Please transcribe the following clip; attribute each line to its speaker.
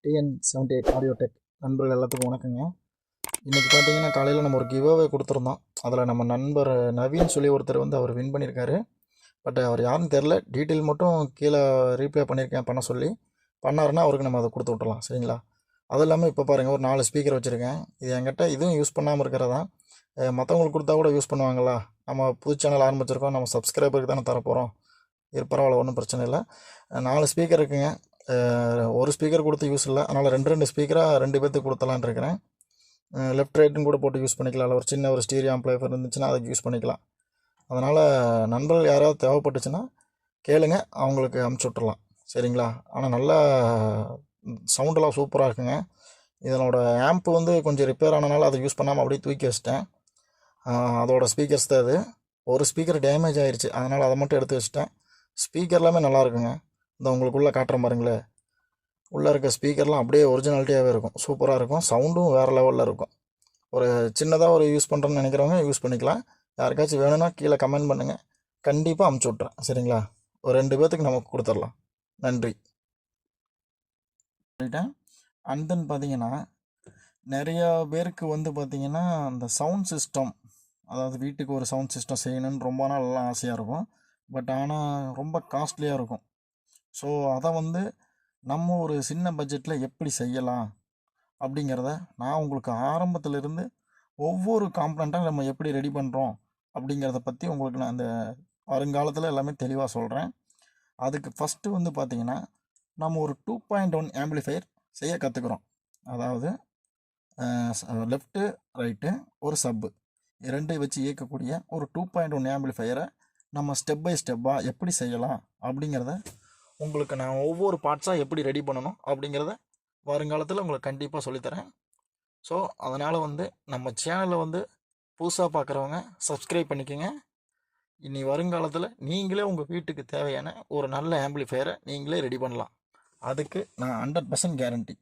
Speaker 1: TN78 audio tech நண்பர்கள் எல்லாத்துக்கும் வணக்கங்க. இன்றைக்கி பார்த்தீங்கன்னா காலையில் நம்ம ஒரு கிவ்அவே கொடுத்துருந்தோம். அதில் நம்ம நண்பர் நவீன் சொல்லி ஒருத்தர் வந்து அவர் வின் பண்ணியிருக்காரு. பட் அவர் யாருன்னு தெரில, டீட்டெயில் மட்டும் கீழே ரீப்ளே பண்ணியிருக்கேன் பண்ண சொல்லி. பண்ணாருன்னா அவருக்கு நம்ம அதை கொடுத்து விட்டுலாம், சரிங்களா? அது இல்லாமல் இப்போ பாருங்கள், ஒரு 4 ஸ்பீக்கர் வச்சுருக்கேன். இது என்கிட்ட இதுவும் யூஸ் பண்ணாமல் இருக்கிறதா, மற்றவங்களுக்கு கொடுத்தா கூட யூஸ் பண்ணுவாங்களா? நம்ம புது சேனல் ஆரம்பிச்சிருக்கோம், நம்ம சப்ஸ்கிரைபருக்கு தானே தரப்போகிறோம். இது பரவாயில்ல, ஒன்றும் பிரச்சனை இல்லை. 4 ஸ்பீக்கர் இருக்குங்க. ஒரு ஸ்பீக்கர் கொடுத்து யூஸ் இல்லை, அதனால் 2 ஸ்பீக்கராக 2 பேர்த்துக்கு கொடுத்தலான்னு இருக்கிறேன். லெஃப்ட் ரைட்டுன்னு கூட போட்டு யூஸ் பண்ணிக்கலாம். இல்லை ஒரு சின்ன ஒரு ஸ்டீரியோ ஆம்ப்ளைஃபர் இருந்துச்சுன்னா அதுக்கு யூஸ் பண்ணிக்கலாம். அதனால் நண்பர்கள் யாராவது தேவைப்பட்டுச்சுன்னா கேளுங்க, அவங்களுக்கு அமுச்சு விட்றலாம், சரிங்களா? ஆனால் நல்லா சவுண்டெல்லாம் சூப்பராக இருக்குங்க. இதனோட ஆம்ப்பு வந்து கொஞ்சம் ரிப்பேர் ஆனனால அதை யூஸ் பண்ணாமல் அப்படியே தூக்கி வச்சிட்டேன். அதோட ஸ்பீக்கர்ஸ் தான் அது. ஒரு ஸ்பீக்கர் டேமேஜ் ஆயிடுச்சு, அதனால் அதை மட்டும் எடுத்து வச்சிட்டேன். ஸ்பீக்கர் எல்லாமே நல்லா இருக்குங்க. இந்த உங்களுக்குள்ளே காட்டுற பாருங்களேன், உள்ளே இருக்க ஸ்பீக்கர்லாம் அப்படியே ஒரிஜினாலிட்டியாகவே இருக்கும், சூப்பராக இருக்கும். சவுண்டும் வேறு லெவலில் இருக்கும். ஒரு சின்னதாக ஒரு யூஸ் பண்ணுறேன்னு நினைக்கிறவங்க யூஸ் பண்ணிக்கலாம். யாருக்காச்சும் வேணும்னா கீழே கமெண்ட் பண்ணுங்கள், கண்டிப்பாக அமுச்சு விட்றேன், சரிங்களா? ஒரு 2 பேர்த்துக்கு நமக்கு கொடுத்துடலாம். நன்றி. சொல்லிட்டேன். அண்ட் தென் பார்த்தீங்கன்னா, நிறையா பேருக்கு வந்து பார்த்திங்கன்னா அந்த சவுண்ட் சிஸ்டம், அதாவது வீட்டுக்கு ஒரு சவுண்ட் சிஸ்டம் செய்யணும்னு ரொம்ப நாள் எல்லாம் ஆசையாக இருக்கும். பட் ஆனால் ரொம்ப காஸ்ட்லியாக இருக்கும். ஸோ அதை வந்து நம்ம ஒரு சின்ன பட்ஜெட்டில் எப்படி செய்யலாம் அப்படிங்கிறத நான் உங்களுக்கு ஆரம்பத்திலிருந்து ஒவ்வொரு காம்பனண்ட்டாக நம்ம எப்படி ரெடி பண்ணுறோம் அப்படிங்கிறத பற்றி உங்களுக்கு நான் இந்த வருங்காலத்தில் எல்லாமே தெளிவாக சொல்கிறேன். அதுக்கு ஃபஸ்ட்டு வந்து பார்த்திங்கன்னா, நம்ம ஒரு 2.1 ஆம்பிளிஃபையர் செய்ய கற்றுக்குறோம். அதாவது லெஃப்ட்டு ரைட்டு ஒரு சப்பு 2 வச்சு இயக்கக்கூடிய ஒரு 2.1 ஆம்பிளிஃபையரை நம்ம ஸ்டெப் பை ஸ்டெப்பாக எப்படி செய்யலாம் அப்படிங்கிறத உங்களுக்கு நான் ஒவ்வொரு பார்ட்ஸாக எப்படி ரெடி பண்ணணும் அப்படிங்கிறத வருங்காலத்தில் உங்களுக்கு கண்டிப்பாக சொல்லித்தரேன். ஸோ அதனால் வந்து நம்ம சேனலை வந்து புதுசாக பார்க்குறவங்க சப்ஸ்கிரைப் பண்ணிக்கோங்க. இனி வருங்காலத்தில் நீங்களே உங்கள் வீட்டுக்கு தேவையான ஒரு நல்ல ஆம்பிளிஃபையரை நீங்களே ரெடி பண்ணலாம். அதுக்கு நான் 100% கேரண்டி.